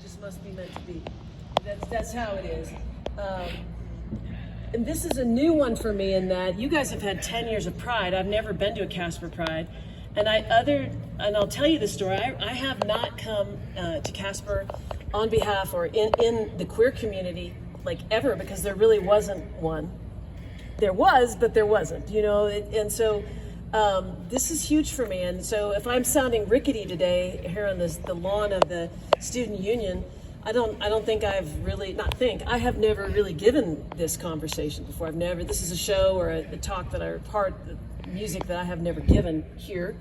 It just must be meant to be. That's how it is. And this is a new one for me in that you guys have had 10 years of Pride. I've never been to a Casper Pride. And I'll tell you the story. I have not come to Casper on behalf or in the queer community like ever, because there really wasn't one. There was, but there wasn't, you know. And so this is huge for me. And so if I'm sounding rickety today here on the lawn of the student union, I don't think I have never really given this conversation before. This is a show or a talk that music that I have never given here,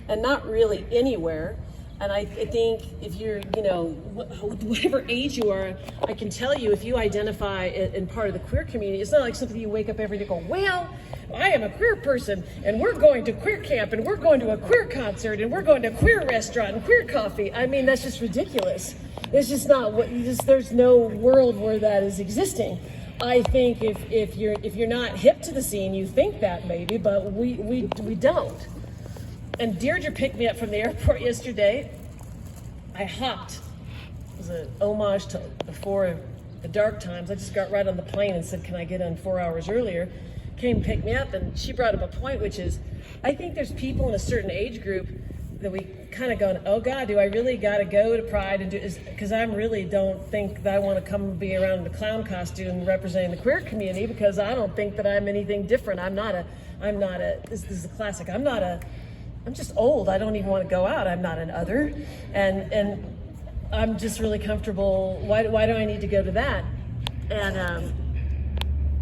and not really anywhere. And I think if you're, whatever age you are, I can tell you if you identify in part of the queer community, it's not like something you wake up every day and go, well, I am a queer person, and we're going to queer camp, and we're going to a queer concert, and we're going to a queer restaurant and queer coffee. I mean, that's just ridiculous. It's just not there's no world where that is existing. I think if you're not hip to the scene, you think that maybe, but we don't. And Deirdre picked me up from the airport yesterday. I hopped. It was an homage to before the dark times. I just got right on the plane and said, can I get on 4 hours earlier? Came and picked me up, and she brought up a point, which is, I think there's people in a certain age group that we kind of going, oh God, do I really got to go to Pride and do this? Because I really don't think that I want to come and be around in a clown costume representing the queer community, because I don't think that I'm anything different. This is a classic. I'm just old. I don't even want to go out. I'm not an other. And I'm just really comfortable. Why do I need to go to that? And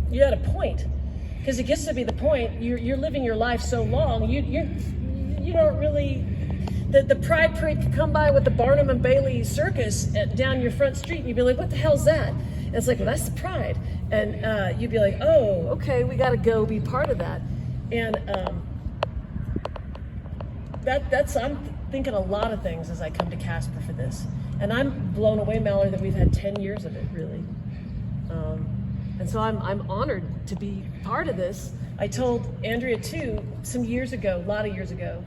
you had a point. Because it gets to be the point, you're living your life so long, you don't really, the Pride Parade could come by with the Barnum and Bailey circus down your front street, and you'd be like, what the hell's that? And it's like, well, that's the Pride. And you'd be like, oh, okay, we gotta go be part of that. And I'm thinking a lot of things as I come to Casper for this. And I'm blown away, Mallory, that we've had 10 years of it, really. And so I'm honored to be part of this. I told Andrea too, some years ago, a lot of years ago,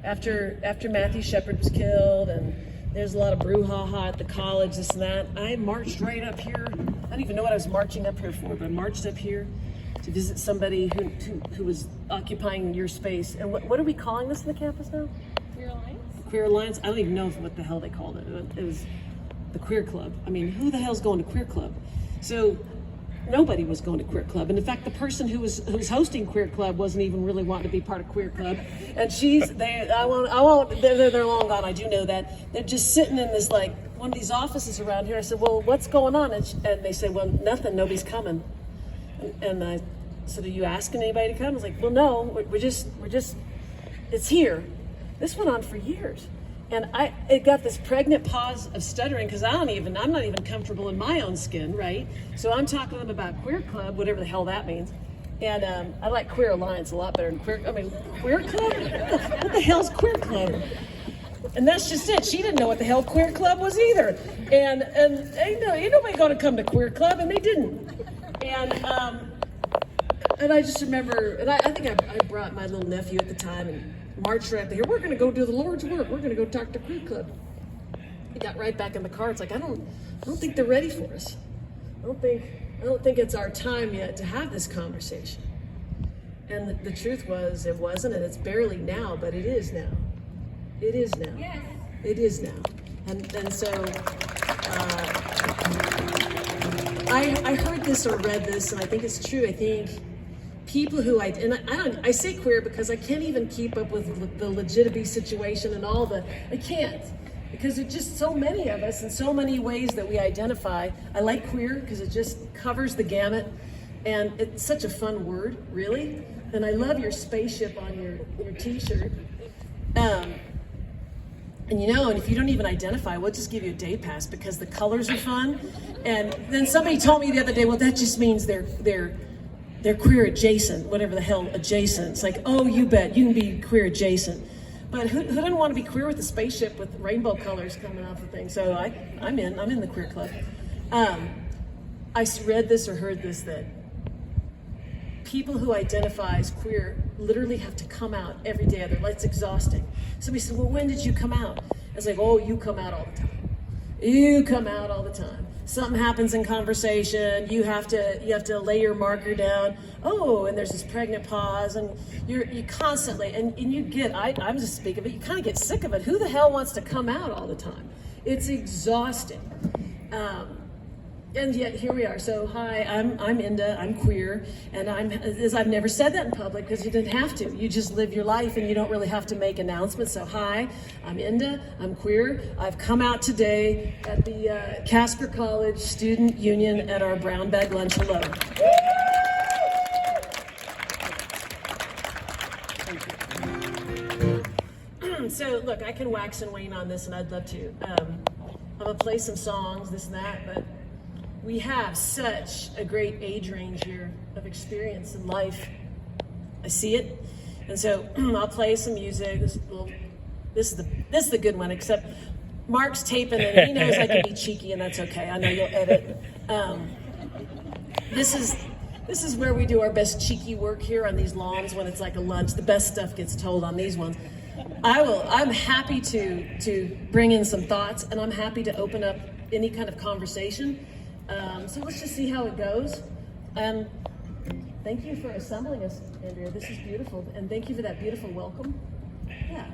after Matthew Shepard was killed and there's a lot of brouhaha at the college, this and that, I marched right up here. I don't even know what I was marching up here for, but I marched up here to visit somebody who was occupying your space. And what are we calling this in the campus now? Queer Alliance? Queer Alliance? I don't even know what the hell they called it. It was the Queer Club. I mean, who the hell's going to Queer Club? So nobody was going to Queer Club. And in fact, the person who's hosting Queer Club wasn't even really wanting to be part of Queer Club. And they're long gone, I do know that. They're just sitting in this, like, one of these offices around here. I said, well, what's going on? And they said, well, nothing, nobody's coming. And I said, are you asking anybody to come? I was like, well, no, we're just, it's here. This went on for years. And it got this pregnant pause of stuttering, because I'm not even comfortable in my own skin, right? So I'm talking to them about Queer Club, whatever the hell that means. And I like Queer Alliance a lot better than Queer Club? What the hell's Queer Club? And that's just it. She didn't know what the hell Queer Club was either. And ain't nobody gonna come to Queer Club, and they didn't. And I just remember, and I think I brought my little nephew at the time and marched right up here. We're gonna go do the Lord's work. We're gonna go talk to Queer Club. He got right back in the car. It's like, I don't think they're ready for us. I don't think it's our time yet to have this conversation. And the truth was, it wasn't, and it's barely now, but it is now. It is now. Yes. It is now. And so I heard this or read this, and I think it's true. I think people who I say queer because I can't even keep up with the legitimacy situation and I can't, because there's just so many of us in so many ways that we identify. I like queer because it just covers the gamut, and it's such a fun word, really. And I love your spaceship on your t-shirt. And if you don't even identify, we'll just give you a day pass because the colors are fun. And then somebody told me the other day, well, that just means they're queer adjacent, whatever the hell adjacent. It's like, oh, you bet, you can be queer adjacent. But who doesn't want to be queer with a spaceship with rainbow colors coming off the thing? So I'm in the Queer Club. I read this or heard this, that people who identify as queer literally have to come out every day. It's exhausting. Somebody said, well, when did you come out? I was like, oh, you come out all the time. You come out all the time. Something happens in conversation, you have to lay your marker down. Oh, and there's this pregnant pause, and you constantly, and you get, I'm just speaking of it, you kind of get sick of it. Who the hell wants to come out all the time? It's exhausting. And yet here we are. So hi, I'm Inda, I'm queer, and I've never said that in public because you didn't have to. You just live your life and you don't really have to make announcements. So hi, I'm Inda, I'm queer. I've come out today at the Casper College Student Union at our brown bag lunch. Hello. So look, I can wax and wane on this, and I'd love to. I'm gonna play some songs, this and that, but we have such a great age range here of experience in life. I see it, and so I'll play some music. This is the good one. Except Mark's taping it, and he knows I can be cheeky, and that's okay. I know you'll edit. This is where we do our best cheeky work here on these lawns when it's like a lunch. The best stuff gets told on these ones. I'm happy to bring in some thoughts, and I'm happy to open up any kind of conversation. So let's just see how it goes. Thank you for assembling us, Andrea. This is beautiful, and thank you for that beautiful welcome. Yeah.